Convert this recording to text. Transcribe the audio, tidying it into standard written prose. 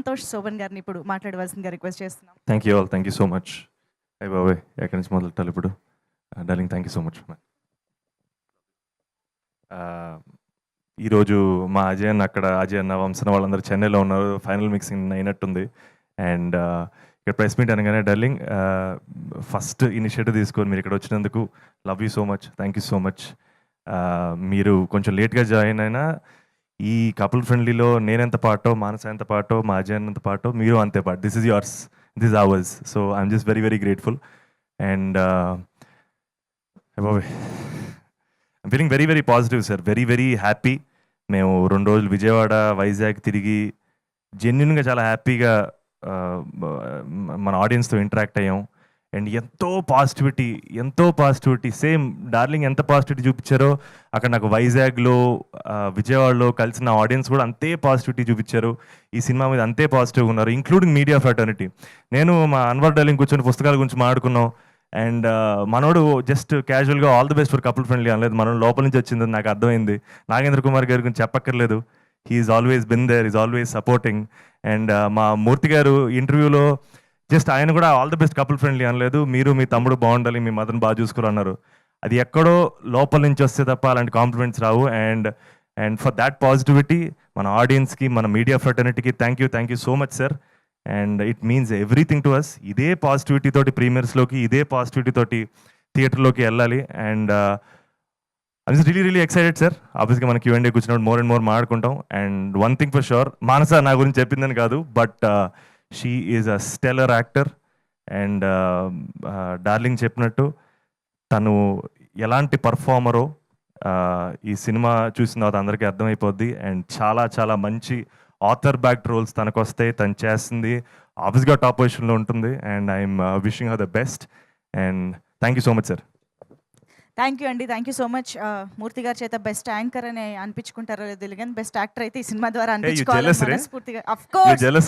సంతోష్ శోభన్ గారిని ఇప్పుడు మాట్లాడవలసిందిగా రిక్వెస్ట్ చేస్తున్నాం. Thank you all, thank you so much. అయ్య బాబాయ్, ఎక్కడి నుంచి మొదలెట్టాలి ఇప్పుడు? Darling, thank you so much. ఈరోజు మా అజయ్ అన్న అక్కడ, అజయ్ అన్న, వంశన వాళ్ళందరూ చెన్నైలో ఉన్నారు. ఫైనల్ మిక్సింగ్ అయినట్టుంది. అండ్ ఇక్కడ ప్రెస్ మీట్ అనగానే డార్లింగ్, ఫస్ట్ ఇనిషియేటివ్ తీసుకొని మీరు ఇక్కడ వచ్చినందుకు love you so much, thank you so much. మీరు కొంచెం లేట్గా జాయిన్ అయినా ఈ కపుల్ ఫ్రెండ్లీలో నేనెంత పాటో, మానస ఎంత పాటో, మా అజయ్ ఎంత పాటో, మీరు అంతే పాట. This is yours, this is ours. So I'm just very very grateful. And బాబాయ్, I'm feeling very very positive sir, very very happy. మేము 2 రోజులు విజయవాడ, వైజాగ్ తిరిగి జెన్యున్గా చాలా హ్యాపీగా మన ఆడియన్స్తో ఇంటరాక్ట్ అయ్యాం. అండ్ ఎంతో పాజిటివిటీ, సేమ్ డార్లింగ్ ఎంత పాజిటివిటీ చూపించారో అక్కడ నాకు వైజాగ్లో, విజయవాడలో కలిసిన ఆడియన్స్ కూడా అంతే పాజిటివిటీ చూపించారు. ఈ సినిమా మీద అంతే పాజిటివ్గా ఉన్నారు, ఇంక్లూడింగ్ మీడియా ఫ్రాటర్నిటీ. నేను మా అన్వర్ డార్లింగ్ కూర్చొని పుస్తకాల గురించి మాట్లాడుకున్నాం. అండ్ మనోడు జస్ట్ క్యాజువల్గా all the best for couple friendly అనలేదు, మనం లోపల నుంచి వచ్చింది నాకు అర్థమైంది. నాగేంద్ర కుమార్ గారి గురించి చెప్పక్కర్లేదు, he's always been there, is always supporting. And మా మూర్తి గారు ఇంటర్వ్యూలో జస్ట్ ఆయన కూడా all the best couple friendly అనలేదు, మీరు మీ తమ్ముడు బాగుండాలి, మీ మదర్ని బాగా చూసుకోవాలన్నారు. అది ఎక్కడో లోపల నుంచి వస్తే తప్ప అలాంటి కాంప్లిమెంట్స్ రావు. అండ్ ఫర్ దాట్ పాజిటివిటీ మన ఆడియన్స్కి, మన మీడియా ఫ్రెటర్నిటీకి thank you so much sir. And it means everything to us. ఇదే పాజిటివిటీ తోటి ప్రీమియర్స్లోకి, ఇదే పాజిటివిటీ తోటి థియేటర్లోకి వెళ్ళాలి. And I'm really really excited sir. ఆబ్వియస్గా మన Q&A కూర్చున్నప్పుడు మోర్ అండ్ మోర్ మాట్లాడుకుంటాం. And one thing for sure, Manasa నా గురించి చెప్పిందని కాదు, but she is a stellar actor. And darling చెప్పినట్టు తను ఎలాంటి పర్ఫార్మరో ఈ సినిమా చూసిన తర్వాత అందరికీ అర్థమైపోద్ది. అండ్ చాలా చాలా మంచి ఆథర్ బ్యాక్ రోల్స్ తనకు వస్తాయి, తను చేస్తుంది. ఆబ్వియస్గా టాప్ పొజిషన్లో ఉంటుంది. And I'm wishing her the best. And thank you so much sir. Thank you అండి, థ్యాంక్ యూ సో మచ్. మూర్తి గారి చేత బెస్ట్ యాంకర్ అని అనిపించుకుంటారో లేదు తెలియదు, బెస్ట్ యాక్టర్ అయితే ఈ సినిమా ద్వారా అనిపించుకోవాలి.